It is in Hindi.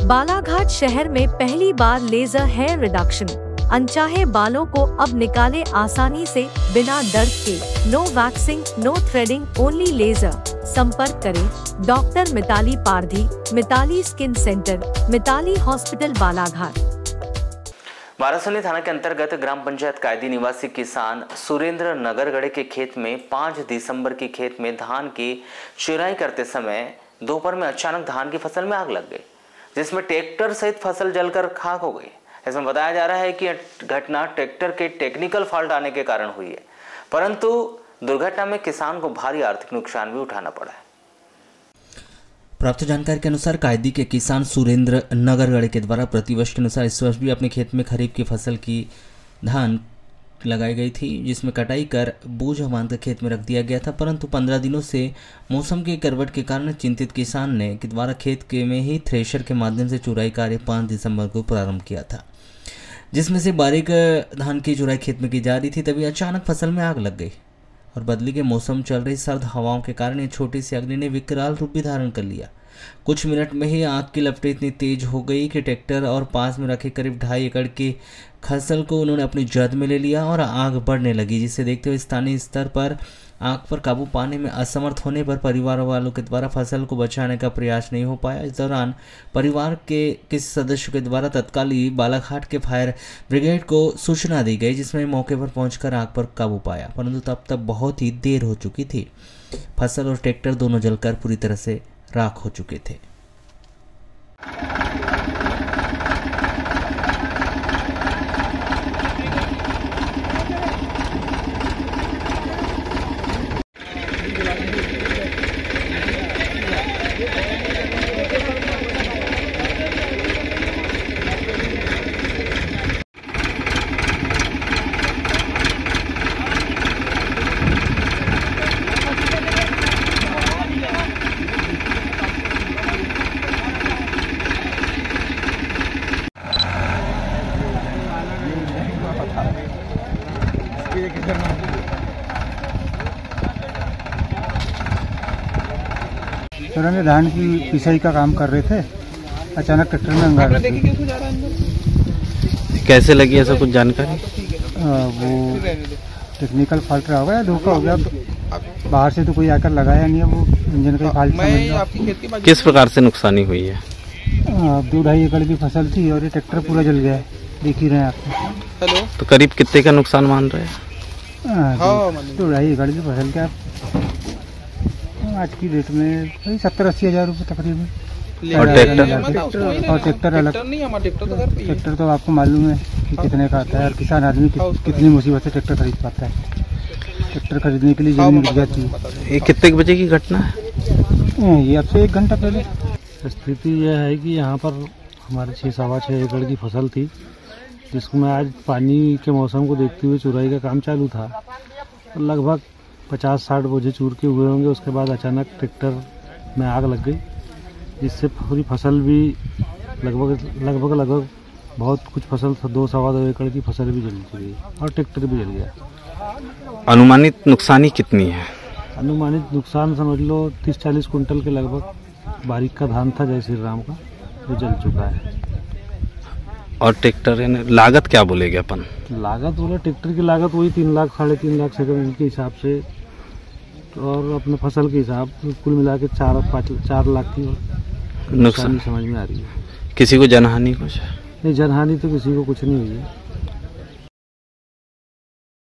बालाघाट शहर में पहली बार लेजर हेयर रिडक्शन। अनचाहे बालों को अब निकाले आसानी से बिना दर्द के। No waxing, no threading, only laser. संपर्क करें doctor Mitali Pardhi, Mitali skin centre, Mitali hospital, Balaghat. वारासली थाना के अंतर्गत ग्राम पंचायत कायदी निवासी किसान सुरेंद्र नगरगढ़े के खेत में 5 दिसंबर की खेत में धान की चुराई करते समय दोपहर में अचानक धान की फसल में आग लग गई, जिसमें ट्रैक्टर सहित फसल जलकर खाक हो गई। इसमें बताया जा रहा है कि घटना ट्रैक्टर के टेक्निकल फॉल्ट आने के कारण हुई है, परंतु दुर्घटना में किसान को भारी आर्थिक नुकसान भी उठाना पड़ा है। प्राप्त जानकारी के अनुसार कायदी के किसान सुरेंद्र नगरगढ़े के द्वारा प्रतिवर्ष के अनुसार इस वर्ष भी अपने खेत में खरीफ की फसल की धान लगाई गई थी, जिसमें कटाई कर बोझ बांधकर खेत में रख दिया गया था। परंतु 15 दिनों से मौसम के करवट के कारण चिंतित किसान ने के द्वारा खेत के में ही थ्रेशर के माध्यम से चुराई कार्य 5 दिसंबर को प्रारंभ किया था, जिसमें से बारीक धान की चुराई खेत में की जा रही थी। तभी अचानक फसल में आग लग गई और बदली के मौसम चल रही सर्द हवाओं के कारण ये छोटी सी अग्नि ने विकराल रूप भी धारण कर लिया। कुछ मिनट में ही आग की लपटें इतनी तेज हो गई कि ट्रैक्टर और पास में रखे करीब 2.5 एकड़ की फसल को उन्होंने अपनी जद में ले लिया और आग बढ़ने लगी, जिसे देखते हुए स्थानीय स्तर पर आग पर काबू पाने में असमर्थ होने पर परिवार वालों के द्वारा फसल को बचाने का प्रयास नहीं हो पाया। इस दौरान परिवार के किसी सदस्य के द्वारा तत्काल ही बालाघाट के फायर ब्रिगेड को सूचना दी गई, जिसमें मौके पर पहुंचकर आग पर काबू पाया, परंतु तब तक बहुत ही देर हो चुकी थी। फसल और ट्रैक्टर दोनों जलकर पूरी तरह से राख हो चुके थे। सर धान की पिसाई का काम कर रहे थे, अचानक ट्रैक्टर में अंगार लग गई। कैसे लगी ऐसा कुछ जानकारी? वो टेक्निकल फॉल्ट रहा होगा या धोखा हो गया, बाहर से तो कोई आकर लगाया नहीं है, वो इंजन का फॉल्ट समझ। किस प्रकार से नुकसानी हुई है? 2-2.5 एकड़ की फसल थी और ये ट्रैक्टर पूरा जल गया है, देख ही रहे हैं आप। हेलो, तो करीब कितने का नुकसान मान रहे हैं? 2-2.5 एकड़ की फसल क्या आज की डेट में 70-80 हज़ार रुपये तकरीबन। और ट्रैक्टर अलग। ट्रैक्टर तो आपको मालूम है कि कितने का आता है, और किसान आदमी कितनी मुसीबत से ट्रैक्टर खरीद पाता है। ट्रैक्टर खरीदने के लिए जमीन बिक जाती है। ये कितने बजे की घटना है? ये अब से 1 घंटा पहले। स्थिति यह है कि यहाँ पर हमारे 6-6.25 एकड़ की फसल थी, जिसमें आज पानी के मौसम को देखते हुए चुराई का काम चालू था। लगभग 50-60 बोझे चूर के हुए होंगे। उसके बाद अचानक ट्रैक्टर में आग लग गई, जिससे पूरी फसल भी लगभग बहुत कुछ फसल 2-2.25 एकड़ की फसल भी जल चुकी और ट्रैक्टर भी जल गया। अनुमानित नुकसानी कितनी है? अनुमानित नुकसान समझ लो 30-40 कुंटल के लगभग बारीक का धान था जय श्री राम का, वो जल चुका है। और ट्रैक्टर लागत क्या बोलेगे अपन? लागत बोले ट्रैक्टर की लागत वही 3 लाख 3.5 लाख सेकंड के हिसाब से, और अपने फसल के हिसाब कुल मिला के 4 लाख की नुकसान समझ में आ रही है। किसी को जनहानि कुछ? नहीं, जनहानि तो किसी को कुछ नहीं हुई है।